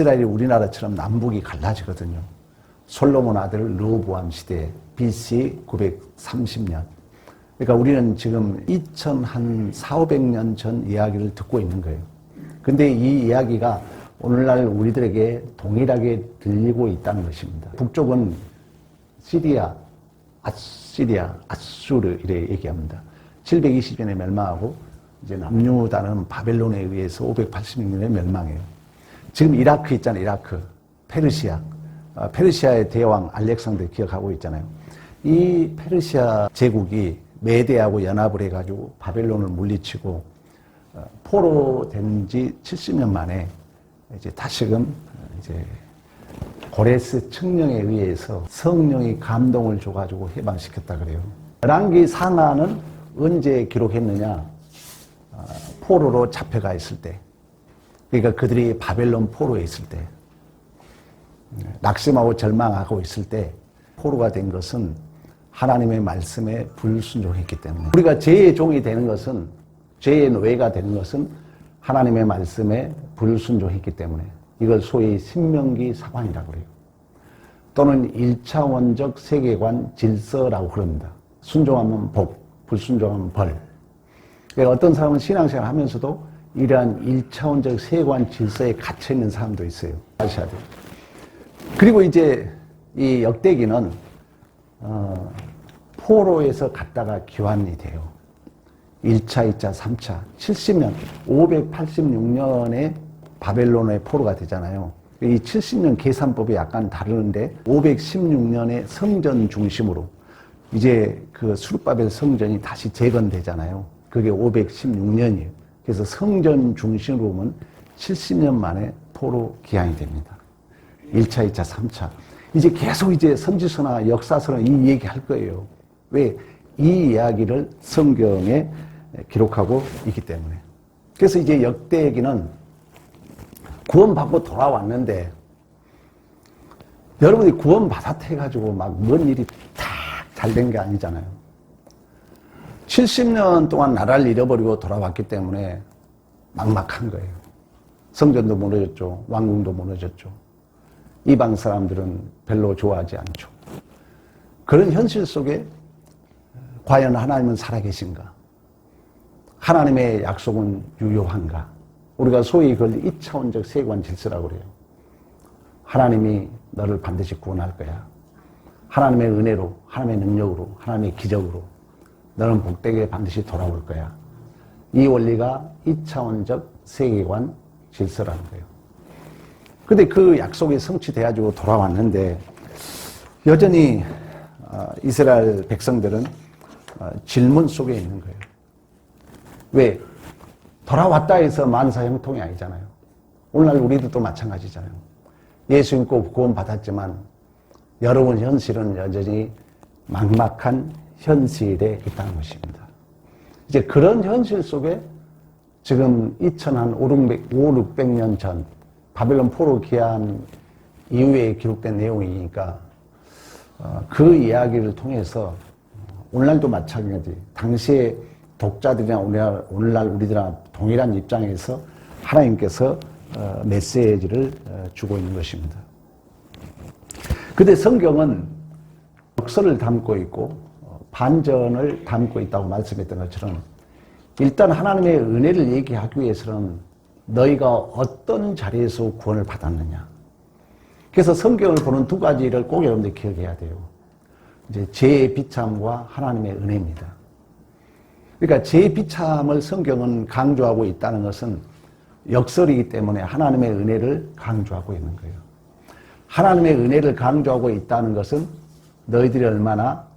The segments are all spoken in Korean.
이스라엘이 우리나라처럼 남북이 갈라지거든요. 솔로몬 아들 르호보암 시대 BC 930년. 그러니까 우리는 지금 2400년 전 이야기를 듣고 있는 거예요. 근데 이 이야기가 오늘날 우리들에게 동일하게 들리고 있다는 것입니다. 북쪽은 시리아, 아시리아, 아수르 이래 얘기합니다. 720년에 멸망하고 이제 남유다는 바벨론에 의해서 586년에 멸망해요. 지금 이라크 있잖아요. 이라크, 페르시아. 페르시아의 대왕 알렉산더 기억하고 있잖아요. 이 페르시아 제국이 메대하고 연합을 해가지고 바벨론을 물리치고 포로된 지 70년 만에 이제 다시금 이제 고레스 청령에 의해서 성령이 감동을 줘가지고 해방시켰다 그래요. 열왕기 상하는 언제 기록했느냐? 포로로 잡혀가 있을 때. 그러니까 그들이 바벨론 포로에 있을 때. 낙심하고 절망하고 있을 때 포로가 된 것은 하나님의 말씀에 불순종했기 때문에. 우리가 죄의 종이 되는 것은, 죄의 노예가 되는 것은 하나님의 말씀에 불순종했기 때문에. 이걸 소위 신명기 사관이라고 그래요. 또는 1차원적 세계관 질서라고 그럽니다. 순종하면 복, 불순종하면 벌. 그러니까 어떤 사람은 신앙생활 하면서도 이러한 1차원적 세계관 질서에 갇혀있는 사람도 있어요. 아셔야 돼요. 그리고 이제 이 역대기는 포로에서 갔다가 귀환이 돼요. 1차, 2차, 3차, 70년, 586년에 바벨론의 포로가 되잖아요. 이 70년 계산법이 약간 다르는데 516년에 성전 중심으로 이제 그 수르바벨 성전이 다시 재건되잖아요. 그게 516년이에요. 그래서 성전 중심으로 보면 70년 만에 포로 귀환이 됩니다. 1차, 2차, 3차. 이제 계속 이제 선지서나 역사서나 이 얘기 할 거예요. 왜? 이 이야기를 성경에 기록하고 있기 때문에. 그래서 이제 역대기는 구원받고 돌아왔는데, 여러분이 구원받았다 해가지고 막 뭔 일이 딱 잘 된 게 아니잖아요. 70년 동안 나라를 잃어버리고 돌아왔기 때문에 막막한 거예요. 성전도 무너졌죠. 왕궁도 무너졌죠. 이방 사람들은 별로 좋아하지 않죠. 그런 현실 속에 과연 하나님은 살아계신가? 하나님의 약속은 유효한가? 우리가 소위 그걸 2차원적 세계관 질서라고 그래요. 하나님이 너를 반드시 구원할 거야. 하나님의 은혜로, 하나님의 능력으로, 하나님의 기적으로 너는 복되게 반드시 돌아올 거야. 이 원리가 2차원적 세계관 질서라는 거예요. 근데 그 약속이 성취돼가지고 돌아왔는데 여전히 이스라엘 백성들은 질문 속에 있는 거예요. 왜? 돌아왔다 해서 만사 형통이 아니잖아요. 오늘날 우리도 또 마찬가지잖아요. 예수 믿고 구원 받았지만 여러분 현실은 여전히 막막한 현실에 있다는 것입니다. 이제 그런 현실 속에 지금 2600년 전 바벨론 포로 귀환 이후에 기록된 내용이니까 그 이야기를 통해서 오늘날도 마찬가지. 당시에 독자들이나 오늘날 우리들과 동일한 입장에서 하나님께서 메시지를 주고 있는 것입니다. 근데 성경은 역설을 담고 있고 반전을 담고 있다고 말씀했던 것처럼 일단 하나님의 은혜를 얘기하기 위해서는 너희가 어떤 자리에서 구원을 받았느냐. 그래서 성경을 보는 두 가지를 꼭 여러분들이 기억해야 돼요. 이제 죄의 비참과 하나님의 은혜입니다. 그러니까 죄의 비참을 성경은 강조하고 있다는 것은 역설이기 때문에 하나님의 은혜를 강조하고 있는 거예요. 하나님의 은혜를 강조하고 있다는 것은 너희들이 얼마나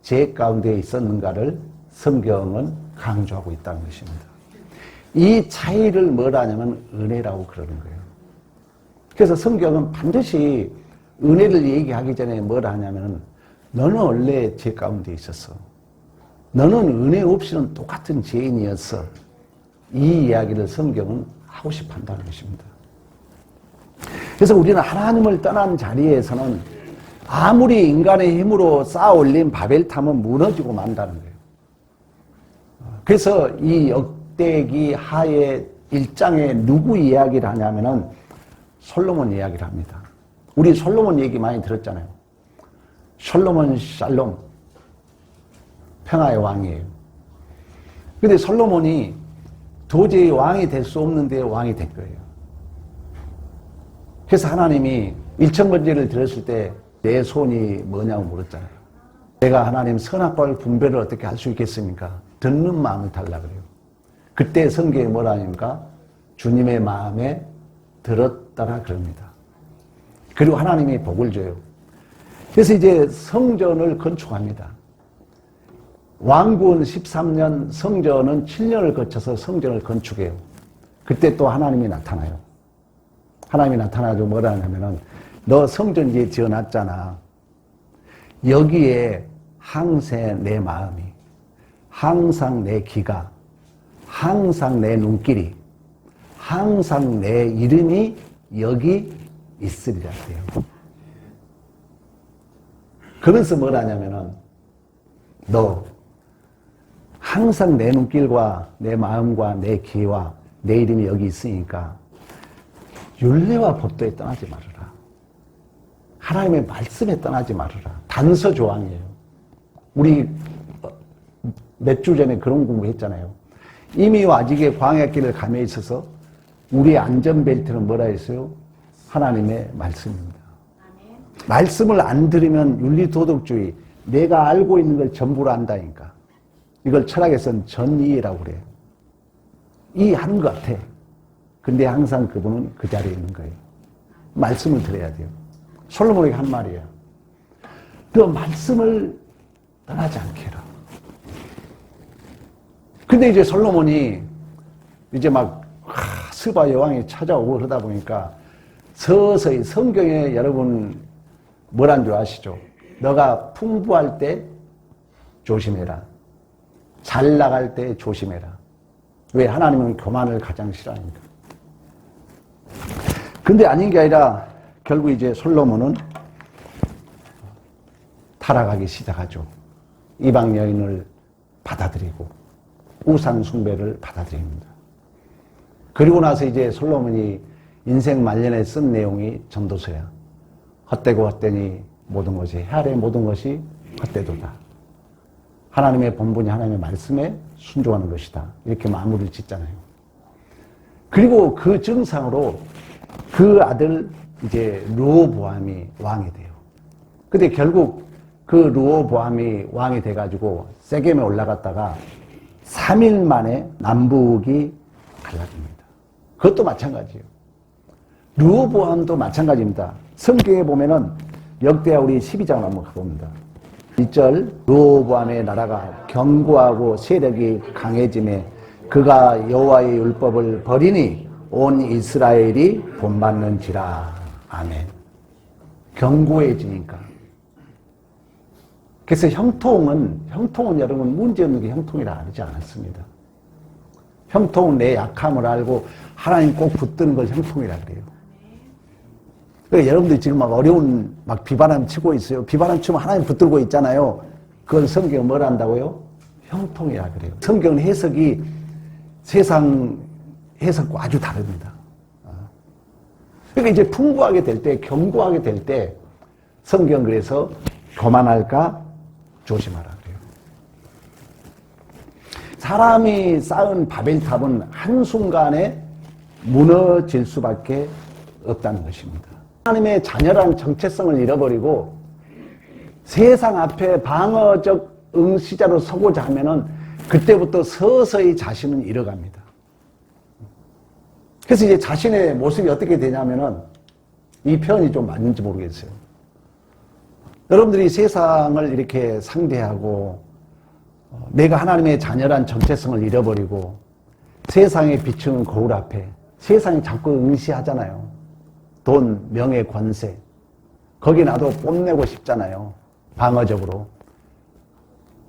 죄 가운데 있었는가를 성경은 강조하고 있다는 것입니다. 이 차이를 뭐라 하냐면 은혜라고 그러는 거예요. 그래서 성경은 반드시 은혜를 얘기하기 전에 뭐라 하냐면 너는 원래 죄 가운데 있었어. 너는 은혜 없이는 똑같은 죄인이었어. 이 이야기를 성경은 하고 싶어 한다는 것입니다. 그래서 우리는 하나님을 떠난 자리에서는 아무리 인간의 힘으로 쌓아 올린 바벨탑은 무너지고 만다는 거예요. 그래서 이 역대기 하의 1장에 누구 이야기를 하냐면은 솔로몬 이야기를 합니다. 우리 솔로몬 얘기 많이 들었잖아요. 솔로몬 샬롬, 평화의 왕이에요. 근데 솔로몬이 도저히 왕이 될 수 없는데 왕이 된 거예요. 그래서 하나님이 일천번제를 드렸을 때 내 소원이 뭐냐고 물었잖아요. 내가 하나님 선악과를 분별을 어떻게 할 수 있겠습니까? 듣는 마음을 달라 그래요. 그때 성경에 뭐라 하니까 주님의 마음에 들었더라 그럽니다. 그리고 하나님이 복을 줘요. 그래서 이제 성전을 건축합니다. 왕군 13년, 성전은 7년을 거쳐서 성전을 건축해요. 그때 또 하나님이 나타나요. 하나님이 나타나서 뭐라 하냐면은 너 성전 이제 지어놨잖아. 여기에 항상 내 마음이, 항상 내 기가, 항상 내 눈길이, 항상 내 이름이 여기 있으리라 해요. 그래서 뭐라 하냐면은 너 항상 내 눈길과 내 마음과 내 기와 내 이름이 여기 있으니까 율례와 법도에 떠나지 말아라. 하나님의 말씀에 떠나지 말아라. 단서조항이에요. 우리 몇 주 전에 그런 공부했잖아요. 이미와 아직의 광야길을 감에 있어서 우리의 안전벨트는 뭐라 했어요? 하나님의 말씀입니다. 말씀을 안 들으면 윤리도덕주의, 내가 알고 있는 걸 전부를 안다니까. 이걸 철학에서는 전이라고 그래요. 이하는 것 같아. 근데 항상 그분은 그 자리에 있는 거예요. 말씀을 들어야 돼요. 솔로몬에게 한 말이에요. 그 말씀을 떠나지 않게 해라. 근데 이제 솔로몬이 이제 막 스바 여왕이 찾아오고 그러다 보니까 서서히 성경에 여러분 뭐란 줄 아시죠? 너가 풍부할 때 조심해라. 잘 나갈 때 조심해라. 왜? 하나님은 교만을 가장 싫어하니까. 근데 아닌 게 아니라 결국 이제 솔로몬은 타락하기 시작하죠. 이방 여인을 받아들이고 우상 숭배를 받아들입니다. 그리고 나서 이제 솔로몬이 인생 말년에 쓴 내용이 전도서야. 헛되고 헛되니 모든 것이, 헤아려 모든 것이 헛되도다. 하나님의 본분이 하나님의 말씀에 순종하는 것이다. 이렇게 마무리를 짓잖아요. 그리고 그 증상으로 그 아들 이제 르호보암이 왕이 돼요. 근데 결국 그 르호보암이 왕이 돼가지고 세겜에 올라갔다가 3일 만에 남북이 갈라집니다. 그것도 마찬가지예요. 르호보암도 마찬가지입니다. 성경에 보면은 역대하 우리 12장 한번 가봅니다. 1절 르호보암의 나라가 견고하고 세력이 강해짐에 그가 여호와의 율법을 버리니 온 이스라엘이 본받는지라. 아멘. 견고해지니까. 그래서 형통은 여러분 문제없는 게 형통이라 하지 않았습니다. 형통은 내 약함을 알고 하나님 꼭 붙드는 걸 형통이라 그래요. 그러니까 여러분들이 지금 막 어려운 막 비바람 치고 있어요. 비바람 치면 하나님 붙들고 있잖아요. 그건 성경은 뭘 한다고요? 형통이라 그래요. 성경 해석이 세상 해석과 아주 다릅니다. 그러니까 이제 풍부하게 될 때, 견고하게 될 때 성경 그래서 교만할까 조심하라 그래요. 사람이 쌓은 바벨탑은 한순간에 무너질 수밖에 없다는 것입니다. 하나님의 자녀란 정체성을 잃어버리고 세상 앞에 방어적 응시자로 서고자 하면은 그때부터 서서히 자신은 잃어갑니다. 그래서 이제 자신의 모습이 어떻게 되냐면은 이 표현이 좀 맞는지 모르겠어요. 여러분들이 세상을 이렇게 상대하고 내가 하나님의 자녀란 정체성을 잃어버리고 세상에 비추는 거울 앞에 세상이 자꾸 응시하잖아요. 돈, 명예, 권세. 거기 나도 뽐내고 싶잖아요. 방어적으로.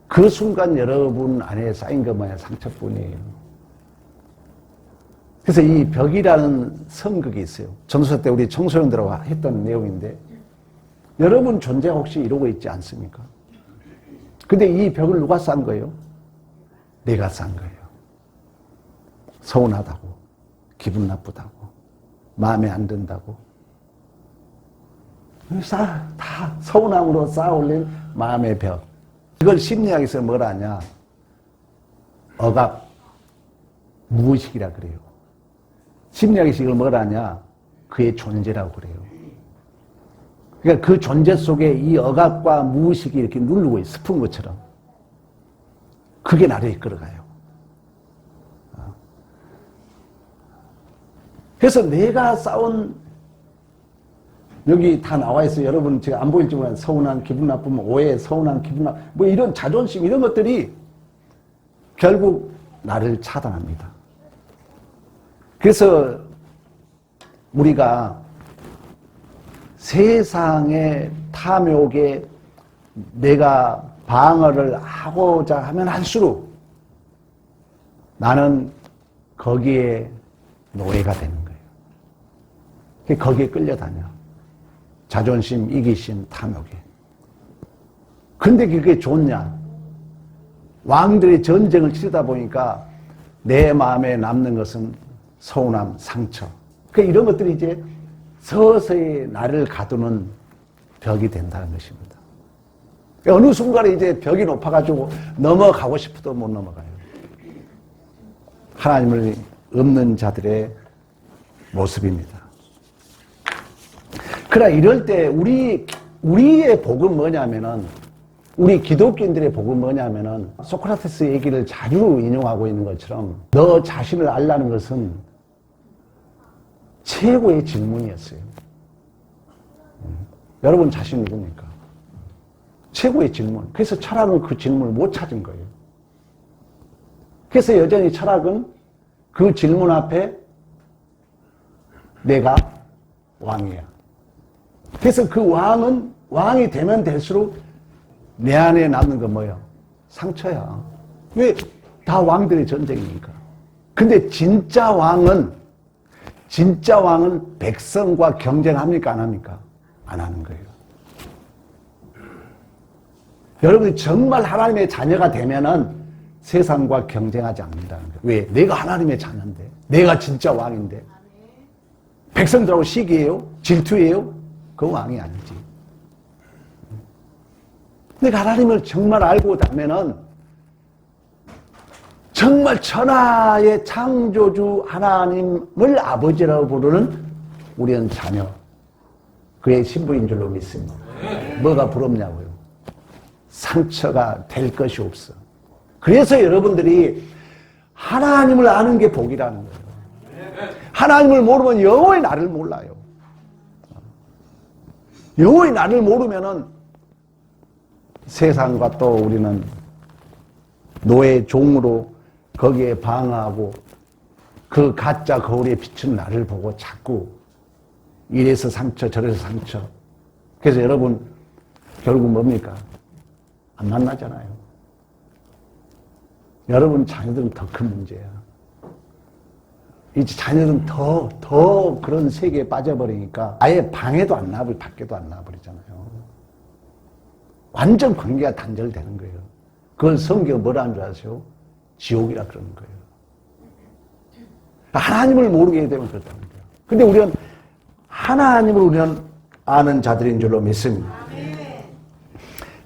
그 순간 여러분 안에 쌓인 것 뭐야? 상처뿐이에요. 그래서 이 벽이라는 성극이 있어요. 전도서 때 우리 청소년들하고 했던 내용인데 여러분 존재 혹시 이러고 있지 않습니까? 근데 이 벽을 누가 쌓은 거예요? 내가 쌓은 거예요. 서운하다고, 기분 나쁘다고, 마음에 안 든다고. 다 서운함으로 쌓아올린 마음의 벽. 이걸 심리학에서 뭐라 하냐? 억압, 무의식이라 그래요. 심리학에서 이걸 뭐라 하냐? 그의 존재라고 그래요. 그러니까 그 존재 속에 이 억압과 무의식이 이렇게 누르고 있어, 스푼 것처럼. 그게 나를 이끌어가요. 그래서 내가 쌓은, 여기 다 나와 있어요. 여러분, 제가 안 보일지 몰라요. 서운한 기분 나쁘면 오해, 서운한 기분 나쁘면, 뭐 이런 자존심, 이런 것들이 결국 나를 차단합니다. 그래서 우리가 세상의 탐욕에 내가 방어를 하고자 하면 할수록 나는 거기에 노예가 되는 거예요. 거기에 끌려다녀. 자존심, 이기심, 탐욕에. 근데 그게 좋냐? 왕들이 전쟁을 치르다 보니까 내 마음에 남는 것은 서운함, 상처. 그러니까 이런 것들이 이제 서서히 나를 가두는 벽이 된다는 것입니다. 어느 순간에 이제 벽이 높아가지고 넘어가고 싶어도 못 넘어가요. 하나님을 없는 자들의 모습입니다. 그러나 이럴 때 우리의 복은 뭐냐면은, 우리 기독교인들의 복은 뭐냐면은, 소크라테스 얘기를 자주 인용하고 있는 것처럼 너 자신을 알라는 것은 최고의 질문이었어요. 여러분 자신 누굽니까? 최고의 질문. 그래서 철학은 그 질문을 못 찾은 거예요. 그래서 여전히 철학은 그 질문 앞에 내가 왕이야. 그래서 그 왕이 되면 될수록 내 안에 남는 건 뭐예요? 상처야. 왜? 다 왕들의 전쟁이니까. 근데 진짜 왕은 백성과 경쟁합니까? 안 합니까? 안 하는 거예요. 여러분이 정말 하나님의 자녀가 되면은 세상과 경쟁하지 않는다는 거예요. 왜? 내가 하나님의 자녀인데. 내가 진짜 왕인데. 백성들하고 시기예요? 질투예요? 그 왕이 아니지. 내가 하나님을 정말 알고 나면은 정말 천하의 창조주 하나님을 아버지라고 부르는 우리는 자녀, 그의 신부인 줄로 믿습니다. 뭐가 부럽냐고요? 상처가 될 것이 없어. 그래서 여러분들이 하나님을 아는 게 복이라는 거예요. 하나님을 모르면 영원히 나를 몰라요. 영원히 나를 모르면은 세상과 또 우리는 노예 종으로 거기에 방어하고 그 가짜 거울에 비춘 나를 보고 자꾸 이래서 상처 저래서 상처. 그래서 여러분 결국 뭡니까? 안 만나잖아요. 여러분 자녀들은 더 큰 문제야. 이제 자녀들은 더 그런 세계에 빠져버리니까 아예 방에도 안 나와버리고 밖에도 안 나와버리잖아요. 완전 관계가 단절되는 거예요. 그걸 성경은 뭐라 하는 줄 아세요? 지옥이라 그러는 거예요. 하나님을 모르게 되면 그렇다는 거예요. 근데 우리는 하나님을 우리는 아는 자들인 줄로 믿습니다.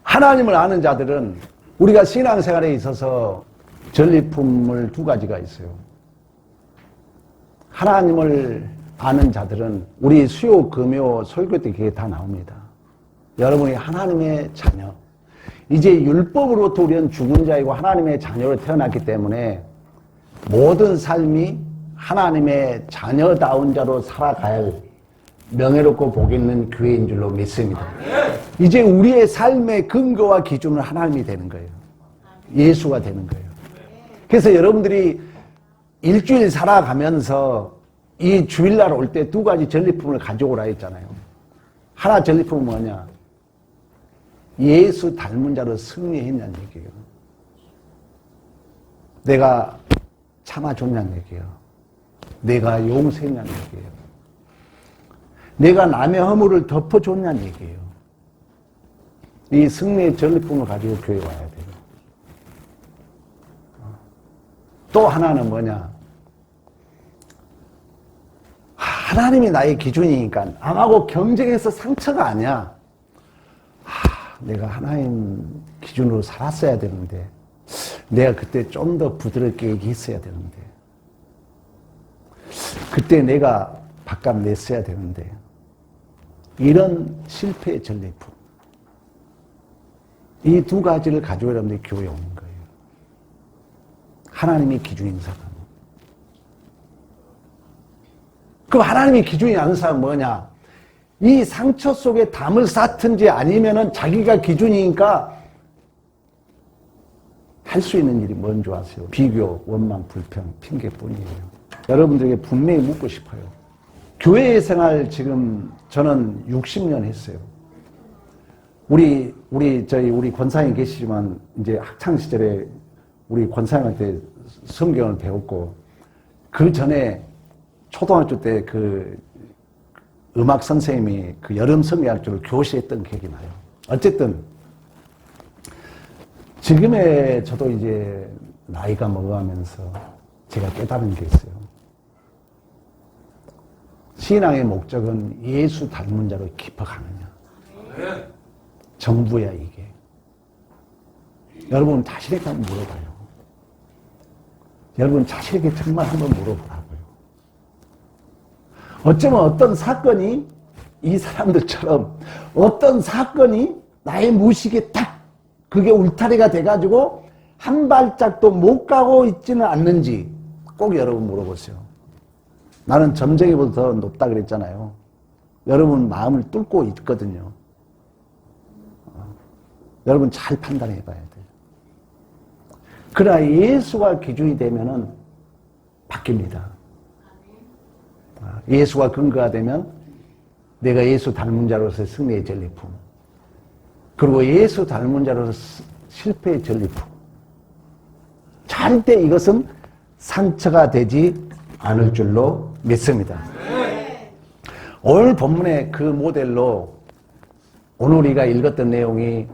하나님을 아는 자들은 우리가 신앙생활에 있어서 전리품을 두 가지가 있어요. 하나님을 아는 자들은 우리 수요, 금요, 설교 때 그게 다 나옵니다. 여러분이 하나님의 자녀. 이제 율법으로부터 우리는 죽은 자이고 하나님의 자녀로 태어났기 때문에 모든 삶이 하나님의 자녀다운 자로 살아가야 할 명예롭고 복 있는 교회인 줄로 믿습니다. 이제 우리의 삶의 근거와 기준은 하나님이 되는 거예요. 예수가 되는 거예요. 그래서 여러분들이 일주일 살아가면서 이 주일날 올 때 두 가지 전리품을 가져오라 했잖아요. 하나 전리품은 뭐냐? 예수 닮은 자로 승리했냐는 얘기예요. 내가 참아줬냐는 얘기예요. 내가 용서했냐는 얘기예요. 내가 남의 허물을 덮어줬냐는 얘기예요. 이 승리의 전리품을 가지고 교회에 와야 돼요. 또 하나는 뭐냐? 하나님이 나의 기준이니까 남하고 경쟁해서 상처가 아니야. 내가 하나님 기준으로 살았어야 되는데, 내가 그때 좀 더 부드럽게 얘기했어야 되는데, 그때 내가 밥값 냈어야 되는데, 이런 실패의 전리품. 이 두 가지를 가지고 여러분들이 교회에 오는 거예요. 하나님이 기준인 사람. 그럼 하나님이 기준이 아닌 사람은 뭐냐? 이 상처 속에 담을 쌓든지 아니면은 자기가 기준이니까 할 수 있는 일이 뭔지 아세요? 비교, 원망, 불평, 핑계뿐이에요. 여러분들에게 분명히 묻고 싶어요. 교회 생활 지금 저는 60년 했어요. 우리 권사님 계시지만 이제 학창 시절에 우리 권사님한테 성경을 배웠고, 그 전에 초등학교 때 그 음악 선생님이 그 여름 성경학교를 교시했던 기억이 나요. 어쨌든 지금의 저도 이제 나이가 먹어가면서 제가 깨달은 게 있어요. 신앙의 목적은 예수 닮은 자로 깊어가느냐. 전부야 이게. 여러분 자신에게 한번 물어봐요. 여러분 자신에게 정말 한번 물어보라고요. 어쩌면 어떤 사건이 이 사람들처럼 어떤 사건이 나의 무식에 딱 그게 울타리가 돼가지고 한 발짝도 못 가고 있지는 않는지 꼭 여러분 물어보세요. 나는 점쟁이보다 더 높다 그랬잖아요. 여러분 마음을 뚫고 있거든요. 여러분 잘 판단해 봐야 돼요. 그러나 예수가 기준이 되면은 바뀝니다. 예수가 근거가 되면 내가 예수 닮은 자로서의 승리의 전리품, 그리고 예수 닮은 자로서 실패의 전리품, 절대 이것은 상처가 되지 않을 줄로 믿습니다. 오늘 본문의 그 모델로 오늘 우리가 읽었던 내용이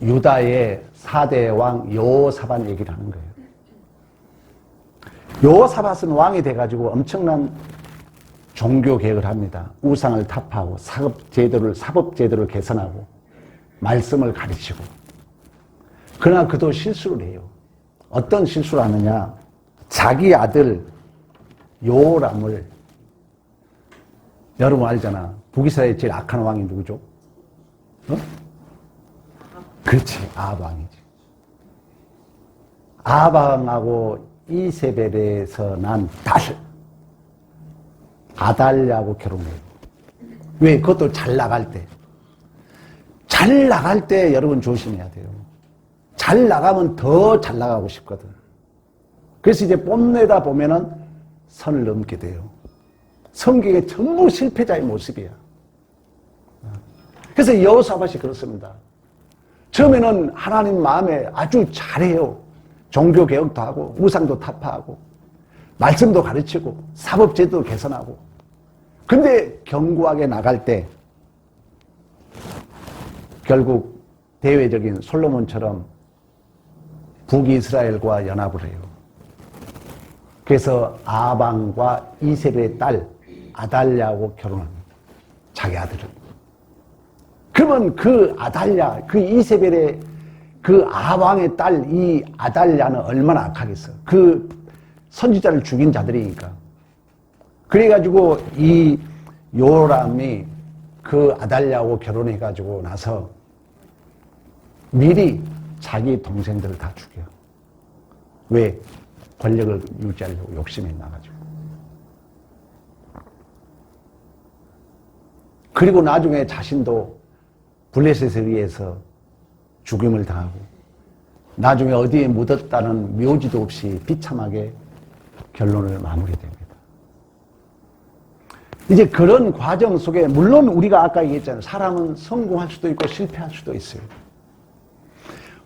유다의 4대 왕 여호사밧 얘기를 하는 거예요. 여호사밧은 왕이 돼가지고 엄청난 종교 개혁을 합니다. 우상을 타파하고 사법제도를 개선하고 말씀을 가르치고. 그러나 그도 실수를 해요. 어떤 실수를 하느냐? 자기 아들 요람을, 여러분 알잖아. 북이스라엘의 제일 악한 왕이 누구죠? 그렇지, 아합 왕이지. 아합 왕하고 이세벨에서 난 딸 아달랴하고 결혼해요. 왜? 그것도 잘 나갈 때. 잘 나갈 때 여러분 조심해야 돼요. 잘 나가면 더 잘 나가고 싶거든. 그래서 이제 뽐내다 보면은 선을 넘게 돼요. 성경에 전부 실패자의 모습이야. 그래서 여호사밧이 그렇습니다. 처음에는 하나님 마음에 아주 잘해요. 종교개혁도 하고 우상도 타파하고 말씀도 가르치고 사법제도도 개선하고. 근데 견고하게 나갈 때 결국 대외적인 솔로몬처럼 북이스라엘과 연합을 해요. 그래서 아방과 이세벨의 딸 아달랴하고 결혼합니다. 자기 아들은. 그러면 그 아달랴, 그 이세벨의 그 아방의 딸 이 아달랴는 얼마나 악하겠어. 그 선지자를 죽인 자들이니까. 그래가지고 이 요람이 그 아달랴하고 결혼해가지고 나서 미리 자기 동생들을 다 죽여. 왜? 권력을 유지하려고 욕심이 나가지고. 그리고 나중에 자신도 블레셋에 의해서 죽임을 당하고 나중에 어디에 묻었다는 묘지도 없이 비참하게 결론을 마무리됩니다. 이제 그런 과정 속에 물론 우리가 아까 얘기했잖아요. 사람은 성공할 수도 있고 실패할 수도 있어요.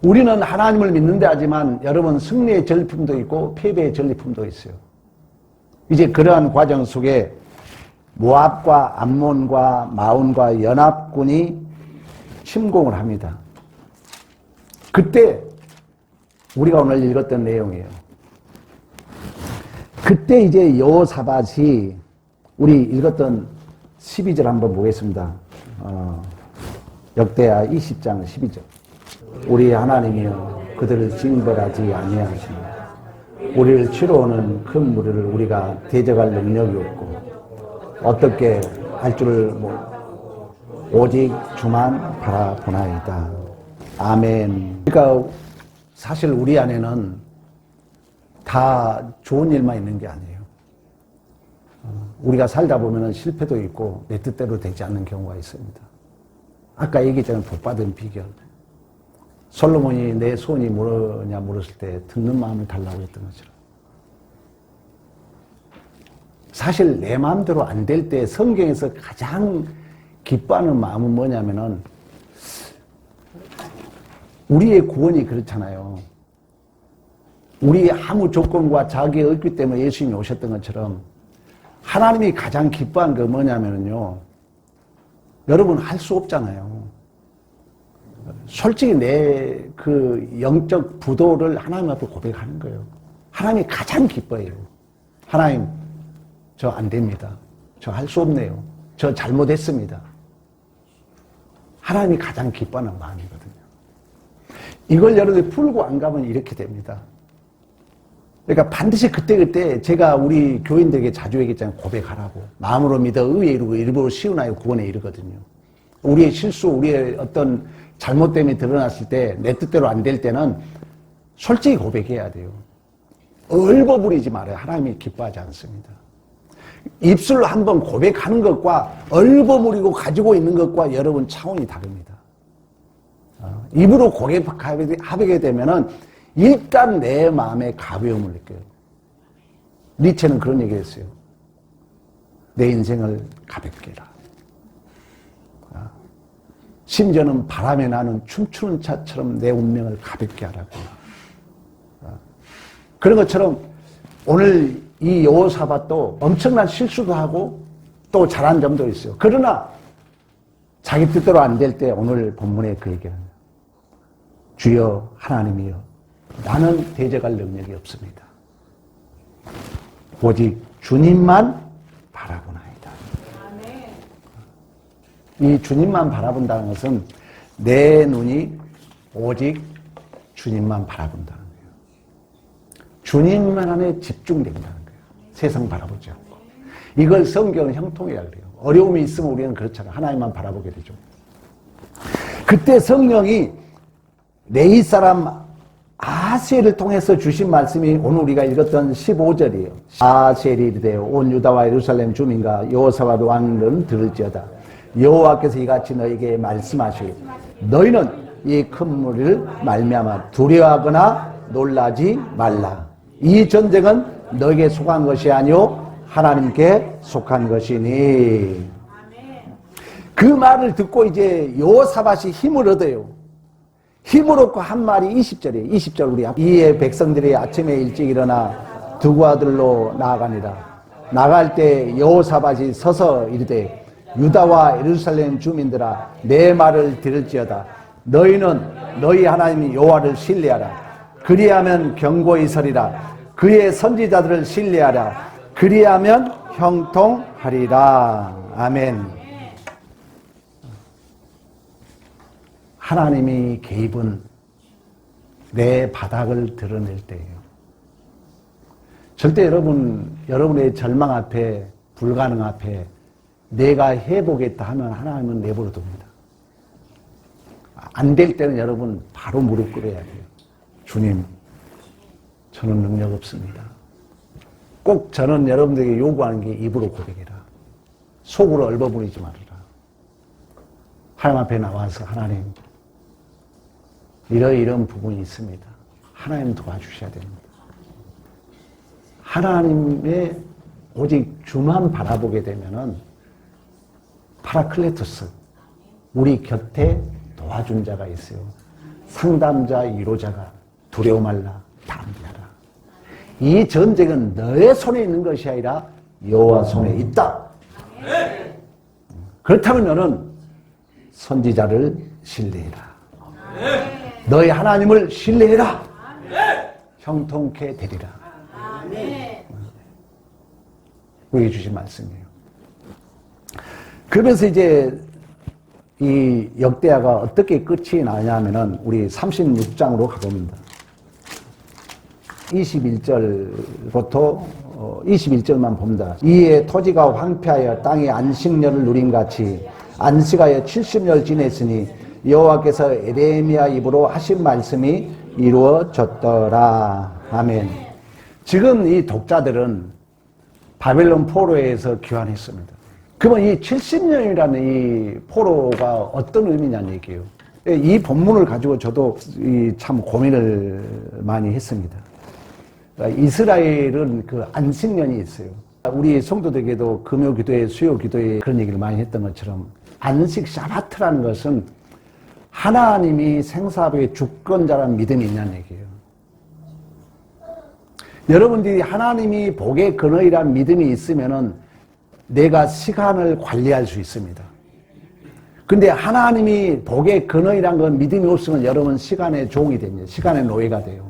우리는 하나님을 믿는다 하지만 여러분 승리의 전리품도 있고 패배의 전리품도 있어요. 이제 그러한 과정 속에 모압과 암몬과 마온과 연합군이 침공을 합니다. 그때 우리가 오늘 읽었던 내용이에요. 그때 이제 여호사밧이 우리 읽었던 12절 한번 보겠습니다. 역대하 20장 12절. 우리 하나님이여 그들을 징벌하지 아니하시며 우리를 치러오는 큰 무리를 우리가 대적할 능력이 없고 어떻게 할 줄을 오직 주만 바라보나이다. 아멘. 그러니까 사실 우리 안에는 다 좋은 일만 있는 게 아니에요. 우리가 살다 보면 실패도 있고 내 뜻대로 되지 않는 경우가 있습니다. 아까 얘기했잖아요. 복받은 비결. 솔로몬이 내 소원이 뭐냐 물었을 때 듣는 마음을 달라고 했던 것처럼. 사실 내 마음대로 안 될 때 성경에서 가장 기뻐하는 마음은 뭐냐면은 우리의 구원이 그렇잖아요. 우리의 아무 조건과 자기의 없기 때문에 예수님이 오셨던 것처럼 하나님이 가장 기뻐한 게 뭐냐면요. 여러분 할 수 없잖아요. 솔직히 내 그 영적 부도를 하나님 앞에 고백하는 거예요. 하나님이 가장 기뻐해요. 하나님, 저 안 됩니다. 저 할 수 없네요. 저 잘못했습니다. 하나님이 가장 기뻐하는 마음이거든요. 이걸 여러분이 풀고 안 가면 이렇게 됩니다. 그러니까 반드시 그때그때 제가 우리 교인들에게 자주 얘기했잖아요. 고백하라고. 마음으로 믿어 의에 이르고 일부러 시운하여 구원에 이르거든요. 우리의 실수, 우리의 어떤 잘못됨이 드러났을 때 내 뜻대로 안 될 때는 솔직히 고백해야 돼요. 얼버무리지 말아요. 하나님이 기뻐하지 않습니다. 입술로 한번 고백하는 것과 얼버무리고 가지고 있는 것과 여러분 차원이 다릅니다. 입으로 고백하게 되면은 일단 내 마음에 가벼움을 느껴요. 니체는 그런 얘기 했어요. 내 인생을 가볍게 해라. 심지어는 바람에 나는 춤추는 차처럼 내 운명을 가볍게 하라고. 그런 것처럼 오늘 이 여호사밧도 엄청난 실수도 하고 또 잘한 점도 있어요. 그러나 자기 뜻대로 안 될 때 오늘 본문에 그 얘기합니다. 주여 하나님이여 나는 대적할 능력이 없습니다. 오직 주님만 바라보나이다. 이 주님만 바라본다는 것은 내 눈이 오직 주님만 바라본다는 거예요. 주님만 안에 집중된다는 거예요. 세상 바라보지 않고. 이걸 성경은 형통이라 그래요. 어려움이 있으면 우리는 그렇잖아요. 하나님만 바라보게 되죠. 그때 성령이 레위 사람 아셀을 통해서 주신 말씀이 오늘 우리가 읽었던 15절이에요. 아셀이 이르되 온 유다와 예루살렘 주민과 여호사밧 왕은 들을지어다. 여호와께서 이같이 너에게 말씀하시기 너희는 이 큰 무리를 말미암아 두려워하거나 놀라지 말라. 이 전쟁은 너에게 속한 것이 아니오 하나님께 속한 것이니. 그 말을 듣고 이제 여호사밧이 힘을 얻어요. 힘을 얻고 한 말이 20절이에요. 20절 우리 이에 백성들이 아침에 일찍 일어나 두구아들로 나아가니라. 나갈 때 여호사밧이 서서 이르되 유다와 예루살렘 주민들아 내 말을 들을지어다. 너희는 너희 하나님 여호와를 신뢰하라. 그리하면 견고히 서리라. 그의 선지자들을 신뢰하라. 그리하면 형통하리라. 아멘. 하나님이 개입은 내 바닥을 드러낼 때예요. 절대 여러분의 절망 앞에 불가능 앞에 내가 해보겠다 하면 하나님은 내버려 둡니다. 안 될 때는 여러분 바로 무릎 꿇어야 돼요. 주님, 저는 능력 없습니다. 꼭 저는 여러분들에게 요구하는 게 입으로 고백해라. 속으로 얼버무리지 말아라. 하나님 앞에 나와서 하나님, 이런 부분이 있습니다. 하나님 도와주셔야 됩니다. 하나님의 오직 주만 바라보게 되면은 파라클레토스, 우리 곁에 도와준 자가 있어요. 상담자, 위로자가 두려워 말라, 담대하라. 이 전쟁은 너의 손에 있는 것이 아니라 여호와 손에 있다. 그렇다면 너는 선지자를 신뢰해라. 너희 하나님을 신뢰해라. 형통케 되리라. 우리에게 주신 말씀이에요. 그러면서 이제 이 역대하가 어떻게 끝이 나냐면은 우리 36장으로 가봅니다. 21절부터 21절만 봅니다. 이에 토지가 황폐하여 땅의 안식년을 누린 같이 안식하여 70년 지냈으니 여호와께서 에레미야 입으로 하신 말씀이 이루어졌더라. 아멘. 지금 이 독자들은 바벨론 포로에서 귀환했습니다. 그러면 이 70년이라는 이 포로가 어떤 의미냐는 얘기예요. 이 본문을 가지고 저도 참 고민을 많이 했습니다. 이스라엘은 그 안식년이 있어요. 우리 성도들에게도 금요 기도회, 수요 기도회 그런 얘기를 많이 했던 것처럼 안식 샤바트라는 것은 하나님이 생사의 주권자라는 믿음이 있냐는 얘기예요. 여러분들이 하나님이 복의 근원이라는 믿음이 있으면은 내가 시간을 관리할 수 있습니다. 근데 하나님이 복의 근원이라는 건 믿음이 없으면 여러분 시간의 종이 됩니다. 시간의 노예가 돼요.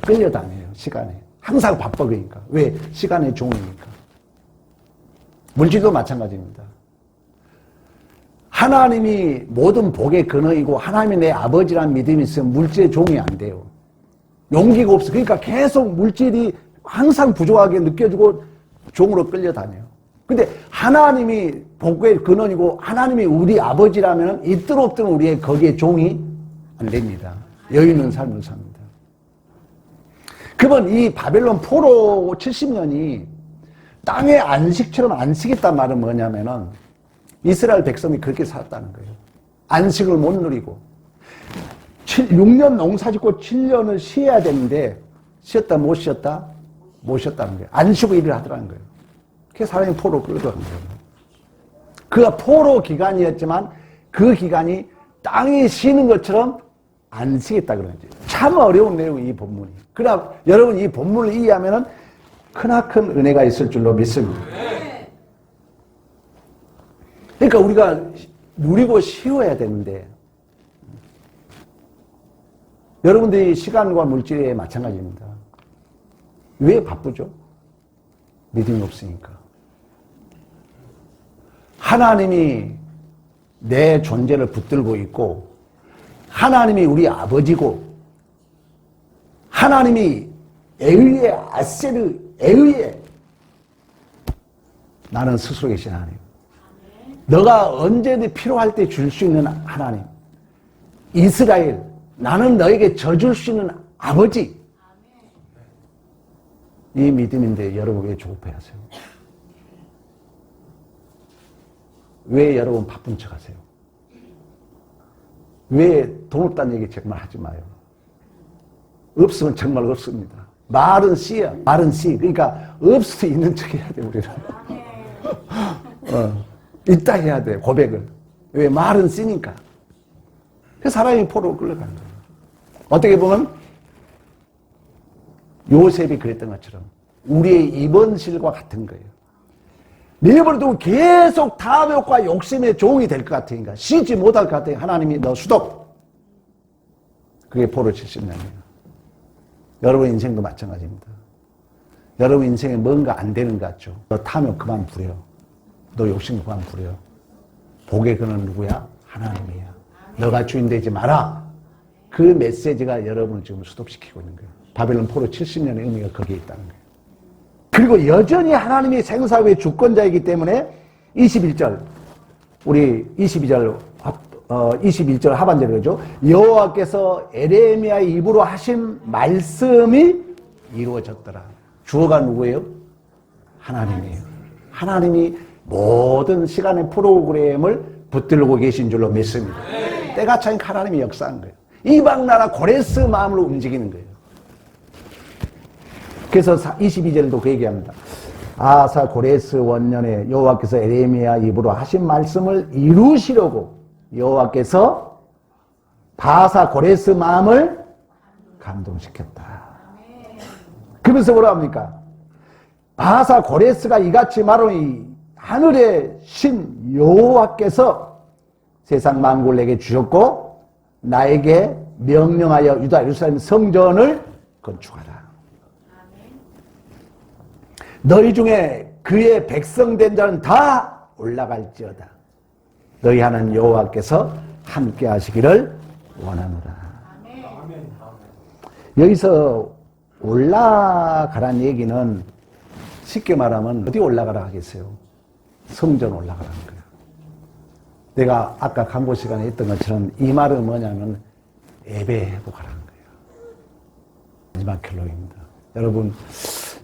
끌려다녀요, 시간에. 항상 바빠, 그러니까. 왜? 시간의 종이니까. 물질도 마찬가지입니다. 하나님이 모든 복의 근원이고 하나님이 내 아버지라는 믿음이 있으면 물질의 종이 안 돼요. 용기가 없어. 그러니까 계속 물질이 항상 부족하게 느껴지고 종으로 끌려다녀요. 근데 하나님이 복의 근원이고 하나님이 우리 아버지라면 있든 없든 우리의 거기에 종이 안 됩니다. 여유 있는 삶을 삽니다. 그러면 이 바벨론 포로 70년이 땅의 안식처럼 안식했단 말은 뭐냐면은 이스라엘 백성이 그렇게 살았다는 거예요. 안식을 못 누리고 6년 농사짓고 7년을 쉬어야 되는데 쉬었다 못 쉬었다? 못 쉬었다는 거예요. 안 쉬고 일을 하더라는 거예요. 그래서 사람이 포로 끌어간 거예요. 그가 포로 기간이었지만 그 기간이 땅이 쉬는 것처럼 안식했다 그러는 거죠. 참 어려운 내용이 이 본문이. 그러나 여러분 이 본문을 이해하면은 크나큰 은혜가 있을 줄로 믿습니다. 그러니까 우리가 누리고 쉬어야 되는데 여러분들이 시간과 물질에 마찬가지입니다. 왜 바쁘죠? 믿음이 없으니까. 하나님이 내 존재를 붙들고 있고 하나님이 우리 아버지고 하나님이 에의의 아세르 에의의 나는 스스로 계신 하나님. 너가 언제든 필요할 때 줄 수 있는 하나님. 이스라엘, 나는 너에게 져줄 수 있는 아버지. 이 믿음인데 여러분 왜 조급해하세요? 왜 여러분 바쁜 척 하세요? 왜 돈 없다는 얘기 정말 하지 마요. 없으면 정말 없습니다. 말은 씨야. 말은 씨. 그러니까 없어도 있는 척 해야 돼 우리는. 있다 해야 돼 고백을. 왜? 말은 씨니까. 그래서 사람이 포로로 끌려가는 거예요. 어떻게 보면 요셉이 그랬던 것처럼 우리의 입원실과 같은 거예요. 내버려두고 계속 탐욕과 욕심의 종이 될 것 같으니까 쉬지 못할 것 같으니까 하나님이 너 수독. 그게 포로 70년이에요. 여러분 인생도 마찬가지입니다. 여러분 인생에 뭔가 안 되는 것 같죠. 너 탐욕 그만 부려. 너 욕심 그만 부려. 복의 근원 누구야? 하나님이야. 너가 주인 되지 마라. 그 메시지가 여러분을 지금 수독시키고 있는 거예요. 바벨론 포로 70년의 의미가 거기에 있다는 거예요. 그리고 여전히 하나님이 생사의 주권자이기 때문에 21절 우리 22절 하반절이죠. 여호와께서 에레미야의 입으로 하신 말씀이 이루어졌더라. 주어가 누구예요? 하나님이에요. 하나님이 모든 시간의 프로그램을 붙들고 계신 줄로 믿습니다. 때가 차니까 하나님이 역사한 거예요. 이방 나라 고레스 마음으로 움직이는 거예요. 그래서 22절도 그 얘기합니다. 아사 고레스 원년에 여호와께서 에레미야 입으로 하신 말씀을 이루시려고 여호와께서 바사 고레스 마음을 감동시켰다. 그러면서 뭐라 합니까? 바사 고레스가 이같이 말하니 하늘의 신 여호와께서 세상 만국을 내게 주셨고 나에게 명령하여 유다 예루살렘 성전을 건축하라. 너희 중에 그의 백성된 자는 다 올라갈지어다. 너희 하나님 여호와께서 함께 하시기를 원하노라. 여기서 올라가란 얘기는 쉽게 말하면 어디 올라가라 하겠어요? 성전 올라가라는 거예요. 내가 아까 강고 시간에 했던 것처럼 이 말은 뭐냐면 예배 회복하라는 거예요. 마지막 결론입니다. 여러분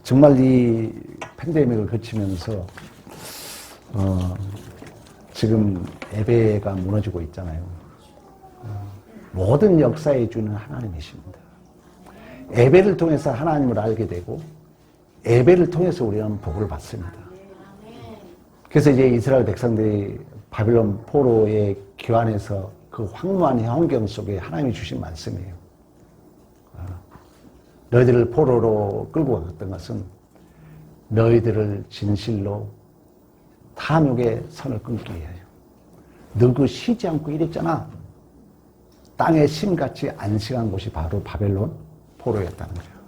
정말 이 팬데믹을 거치면서 지금 예배가 무너지고 있잖아요. 모든 역사의 주는 하나님이십니다. 예배를 통해서 하나님을 알게 되고 예배를 통해서 우리는 복을 받습니다. 그래서 이제 이스라엘 백성들이 바빌론 포로의 기환에서 그 황무한 환경 속에 하나님이 주신 말씀이에요. 너희들을 포로로 끌고 갔던 것은 너희들을 진실로 탐욕의 선을 끊기 위하여. 너 그 쉬지 않고 일했잖아. 땅에 심같이 안식한 곳이 바로 바벨론 포로였다는 거예요.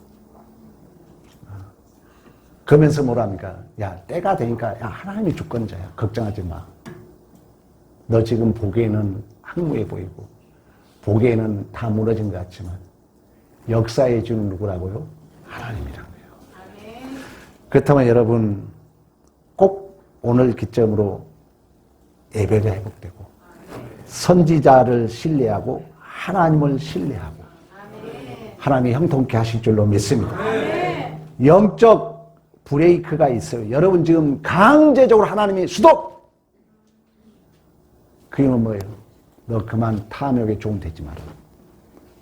그러면서 뭐랍니까? 야, 때가 되니까, 야, 하나님이 주권자야. 걱정하지 마. 너 지금 보기에는 황무해 보이고, 보기에는 다 무너진 것 같지만, 역사의 주는 누구라고요? 하나님이라고요. 그렇다면 여러분, 꼭 오늘 기점으로 예배가 회복되고, 선지자를 신뢰하고, 하나님을 신뢰하고, 하나님이 형통케 하실 줄로 믿습니다. 영적 브레이크가 있어요. 여러분 지금 강제적으로 하나님이 수독! 그 이유는 뭐예요? 너 그만 탐욕에 종 되지 마라.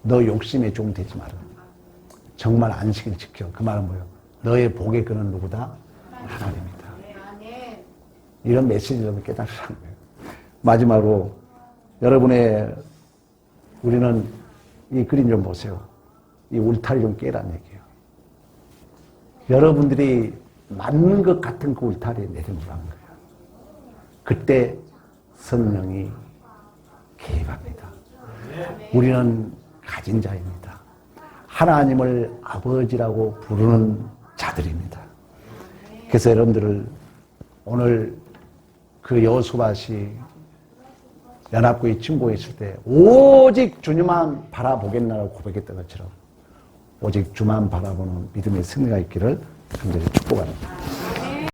너 욕심에 종 되지 마라. 정말 안식을 지켜. 그 말은 뭐예요? 너의 복의 근은 누구다? 하나님이다. 이런 메시지를 여러분 깨달으라는 거예요. 마지막으로 여러분의 우리는 이 그림 좀 보세요. 이 울타리 좀 깨라는 얘기예요. 여러분들이 맞는 것 같은 그 울타리에 내려놓으라는 거예요. 그때 성령이 개입합니다. 우리는 가진 자입니다. 하나님을 아버지라고 부르는 자들입니다. 그래서 여러분들을 오늘 그 여호수아시 연합국이 침공했을 때 오직 주님만 바라보겠나라고 고백했던 것처럼 오직 주만 바라보는 믿음의 승리가 있기를 간절히 축복합니다.